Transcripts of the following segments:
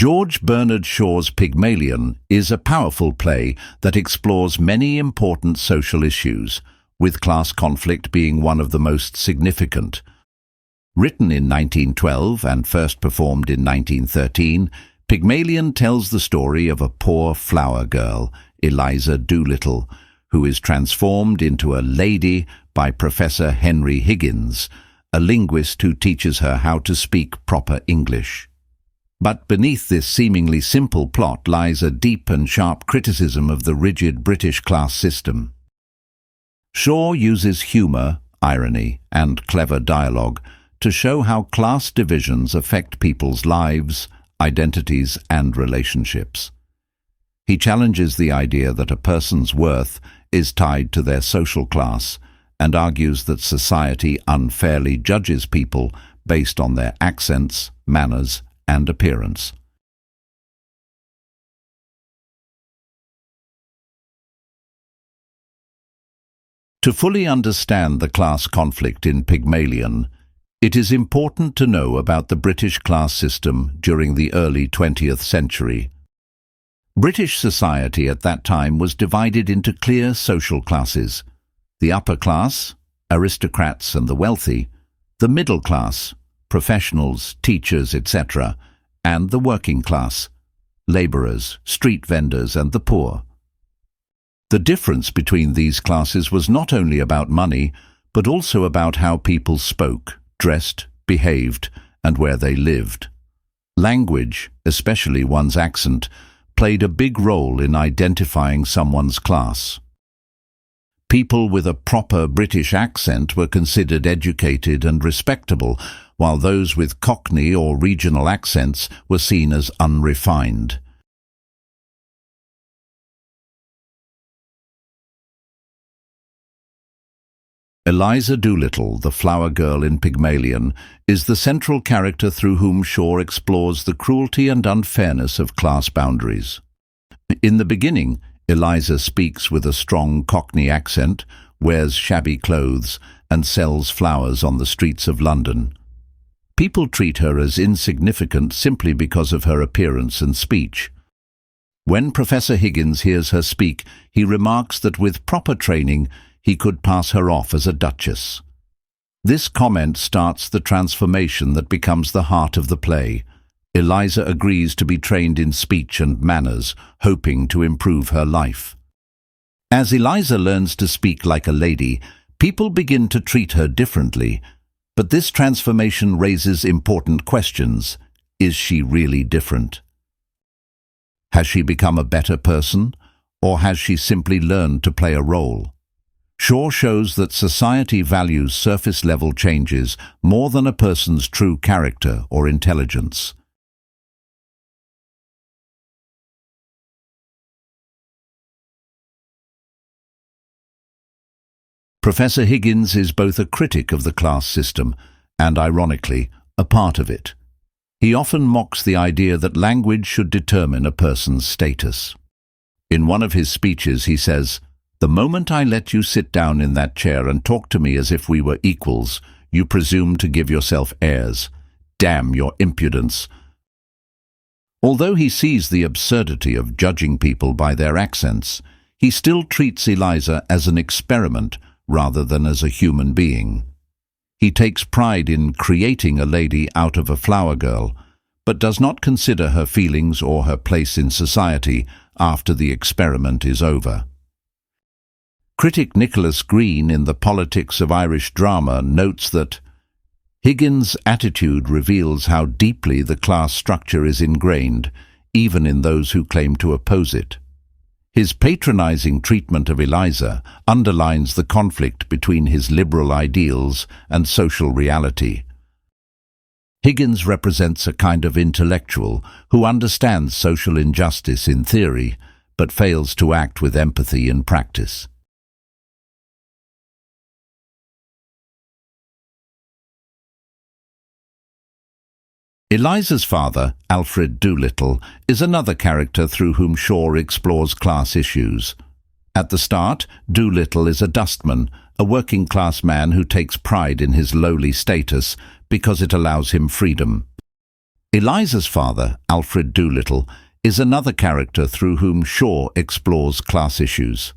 George Bernard Shaw's Pygmalion is a powerful play that explores many important social issues, with class conflict being one of the most significant. Written in 1912 and first performed in 1913, Pygmalion tells the story of a poor flower girl, Eliza Doolittle, who is transformed into a lady by Professor Henry Higgins, a linguist who teaches her how to speak proper English. But beneath this seemingly simple plot lies a deep and sharp criticism of the rigid British class system. Shaw uses humour, irony, and clever dialogue to show how class divisions affect people's lives, identities, and relationships. He challenges the idea that a person's worth is tied to their social class and argues that society unfairly judges people based on their accents, manners, and appearance. To fully understand the class conflict in Pygmalion, it is important to know about the British class system during the early 20th century. British society at that time was divided into clear social classes: the upper class, aristocrats and the wealthy; the middle class, professionals, teachers, etc., and the working class, labourers, street vendors and the poor. The difference between these classes was not only about money, but also about how people spoke, dressed, behaved, and where they lived. Language, especially one's accent, played a big role in identifying someone's class. People with a proper British accent were considered educated and respectable, while those with Cockney or regional accents were seen as unrefined. Eliza Doolittle, the flower girl in Pygmalion, is the central character through whom Shaw explores the cruelty and unfairness of class boundaries. In the beginning, Eliza speaks with a strong Cockney accent, wears shabby clothes, and sells flowers on the streets of London. People treat her as insignificant simply because of her appearance and speech. When Professor Higgins hears her speak, he remarks that with proper training, he could pass her off as a duchess. This comment starts the transformation that becomes the heart of the play. Eliza agrees to be trained in speech and manners, hoping to improve her life. As Eliza learns to speak like a lady, people begin to treat her differently. But this transformation raises important questions. Is she really different? Has she become a better person, or has she simply learned to play a role? Shaw shows that society values surface-level changes more than a person's true character or intelligence. Professor Higgins is both a critic of the class system and, ironically, a part of it. He often mocks the idea that language should determine a person's status. In one of his speeches he says, "The moment I let you sit down in that chair and talk to me as if we were equals, you presume to give yourself airs. Damn your impudence." Although he sees the absurdity of judging people by their accents, he still treats Eliza as an experiment rather than as a human being. He takes pride in creating a lady out of a flower girl, but does not consider her feelings or her place in society after the experiment is over. Critic Nicholas Green in The Politics of Irish Drama notes that Higgins' attitude reveals how deeply the class structure is ingrained, even in those who claim to oppose it. His patronizing treatment of Eliza underlines the conflict between his liberal ideals and social reality. Higgins represents a kind of intellectual who understands social injustice in theory, but fails to act with empathy in practice. Eliza's father, Alfred Doolittle, is another character through whom Shaw explores class issues. At the start, Doolittle is a dustman, a working-class man who takes pride in his lowly status because it allows him freedom. Eliza's father, Alfred Doolittle, is another character through whom Shaw explores class issues.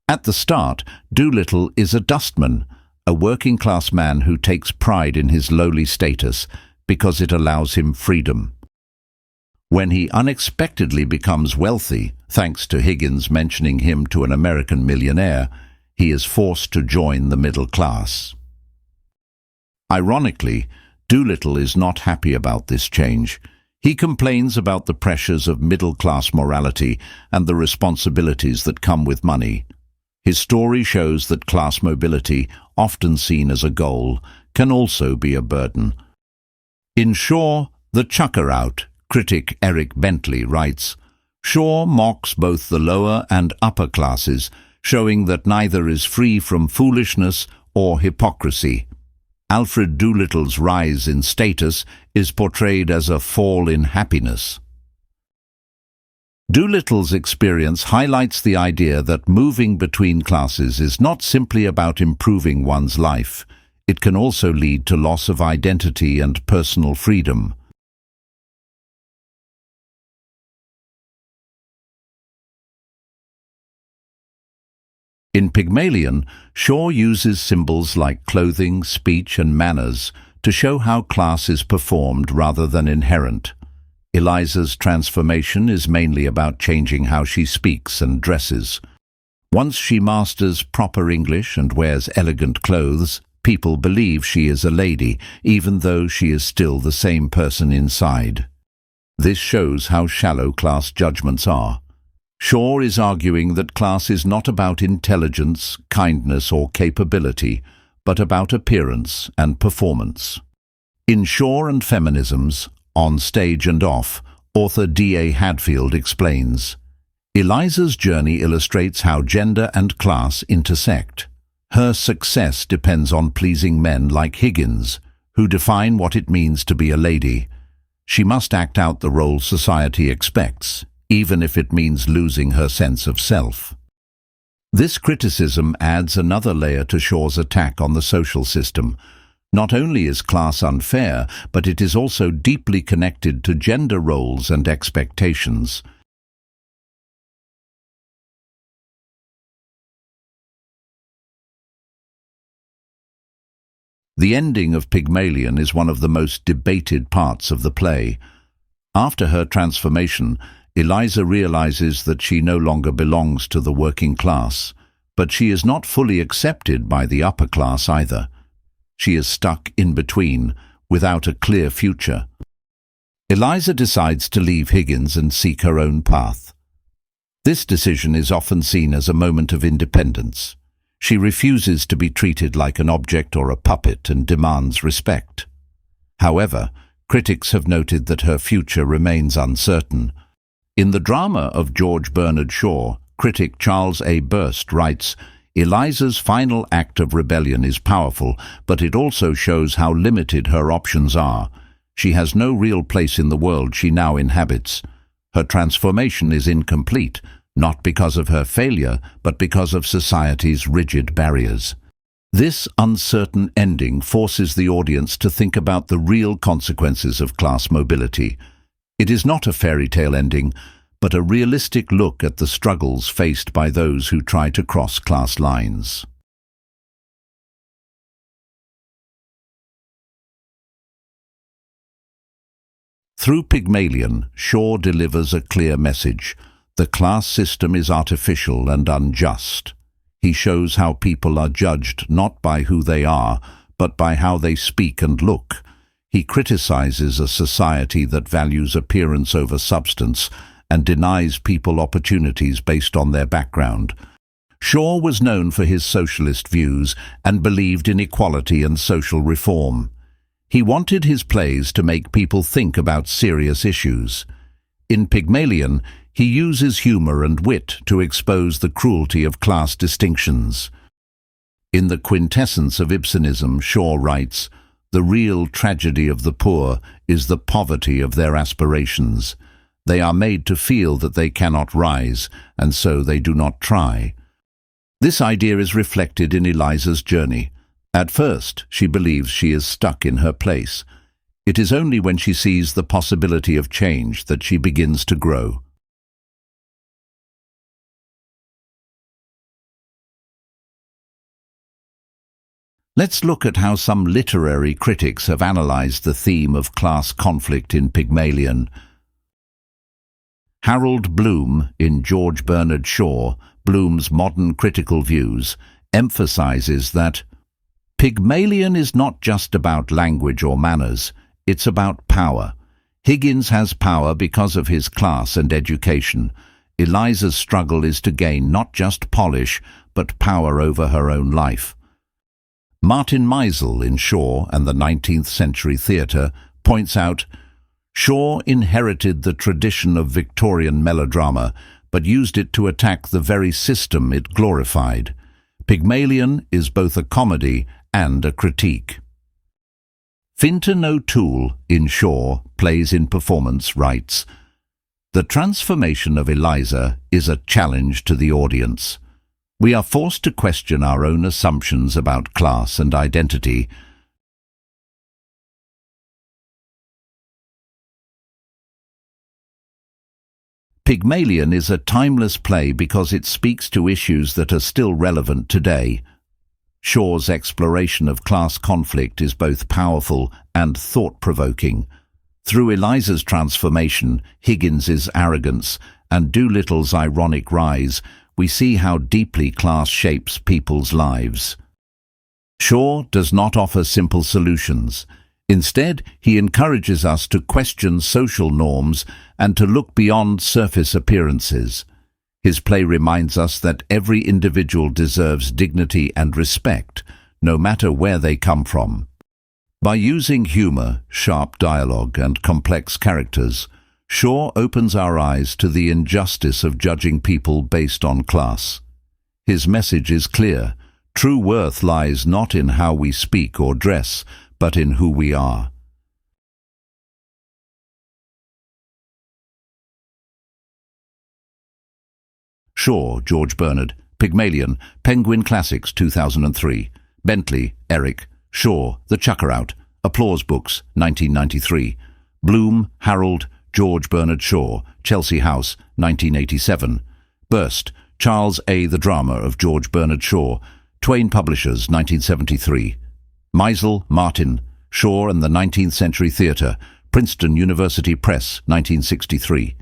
At the start, Doolittle is a dustman, a working-class man who takes pride in his lowly status because it allows him freedom. When he unexpectedly becomes wealthy, thanks to Higgins mentioning him to an American millionaire, he is forced to join the middle class. Ironically, Doolittle is not happy about this change. He complains about the pressures of middle-class morality and the responsibilities that come with money. His story shows that class mobility, often seen as a goal, can also be a burden. In Shaw, The Chucker Out, critic Eric Bentley writes, Shaw mocks both the lower and upper classes, showing that neither is free from foolishness or hypocrisy. Alfred Doolittle's rise in status is portrayed as a fall in happiness. Doolittle's experience highlights the idea that moving between classes is not simply about improving one's life. It can also lead to loss of identity and personal freedom. In Pygmalion, Shaw uses symbols like clothing, speech, and manners to show how class is performed rather than inherent. Eliza's transformation is mainly about changing how she speaks and dresses. Once she masters proper English and wears elegant clothes, people believe she is a lady, even though she is still the same person inside. This shows how shallow class judgments are. Shaw is arguing that class is not about intelligence, kindness, or capability, but about appearance and performance. In Shaw and Feminisms, On Stage and Off, author D.A. Hadfield explains, Eliza's journey illustrates how gender and class intersect. Her success depends on pleasing men like Higgins, who define what it means to be a lady. She must act out the role society expects, even if it means losing her sense of self. This criticism adds another layer to Shaw's attack on the social system. Not only is class unfair, but it is also deeply connected to gender roles and expectations. The ending of Pygmalion is one of the most debated parts of the play. After her transformation, Eliza realizes that she no longer belongs to the working class, but she is not fully accepted by the upper class either. She is stuck in between, without a clear future. Eliza decides to leave Higgins and seek her own path. This decision is often seen as a moment of independence. She refuses to be treated like an object or a puppet and demands respect. However, critics have noted that her future remains uncertain. In the drama of George Bernard Shaw, critic Charles A. Burst writes, Eliza's final act of rebellion is powerful, but it also shows how limited her options are. She has no real place in the world she now inhabits. Her transformation is incomplete, not because of her failure, but because of society's rigid barriers. This uncertain ending forces the audience to think about the real consequences of class mobility. It is not a fairy tale ending, but a realistic look at the struggles faced by those who try to cross class lines. Through Pygmalion, Shaw delivers a clear message. The class system is artificial and unjust. He shows how people are judged not by who they are, but by how they speak and look. He criticizes a society that values appearance over substance and denies people opportunities based on their background. Shaw was known for his socialist views and believed in equality and social reform. He wanted his plays to make people think about serious issues. In Pygmalion, he uses humor and wit to expose the cruelty of class distinctions. In The Quintessence of Ibsenism, Shaw writes, "The real tragedy of the poor is the poverty of their aspirations. They are made to feel that they cannot rise, and so they do not try." This idea is reflected in Eliza's journey. At first, she believes she is stuck in her place. It is only when she sees the possibility of change that she begins to grow. Let's look at how some literary critics have analyzed the theme of class conflict in Pygmalion. Harold Bloom, in George Bernard Shaw, Bloom's modern critical views, emphasizes that Pygmalion is not just about language or manners, it's about power. Higgins has power because of his class and education. Eliza's struggle is to gain not just polish, but power over her own life. Martin Meisel, in Shaw and the 19th Century Theatre, points out, Shaw inherited the tradition of Victorian melodrama, but used it to attack the very system it glorified. Pygmalion is both a comedy and a critique. Fintan O'Toole, in Shaw, Plays in Performance, writes, The transformation of Eliza is a challenge to the audience. We are forced to question our own assumptions about class and identity. Pygmalion is a timeless play because it speaks to issues that are still relevant today. Shaw's exploration of class conflict is both powerful and thought-provoking. Through Eliza's transformation, Higgins's arrogance, and Doolittle's ironic rise, we see how deeply class shapes people's lives. Shaw does not offer simple solutions. Instead, he encourages us to question social norms and to look beyond surface appearances. His play reminds us that every individual deserves dignity and respect, no matter where they come from. By using humor, sharp dialogue, and complex characters, Shaw opens our eyes to the injustice of judging people based on class. His message is clear. True worth lies not in how we speak or dress, but in who we are. Shaw, George Bernard, Pygmalion, Penguin Classics, 2003. Bentley, Eric, Shaw, The Chuckerout, Applause Books, 1993. Bloom, Harold, George Bernard Shaw, Chelsea House, 1987. Burst, Charles A. The Drama of George Bernard Shaw, Twain Publishers, 1973. Meisel, Martin, Shaw and the 19th Century Theatre, Princeton University Press, 1963.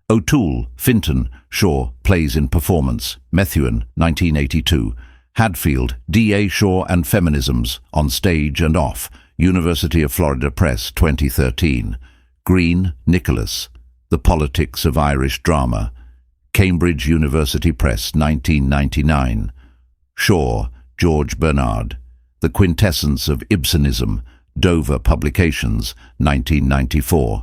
O'Toole, Fintan, Shaw, Plays in Performance, Methuen, 1982. Hadfield, D.A. Shaw and Feminisms, On Stage and Off, University of Florida Press, 2013. Green, Nicholas, The Politics of Irish Drama, Cambridge University Press, 1999. Shaw, George Bernard, The Quintessence of Ibsenism, Dover Publications, 1994.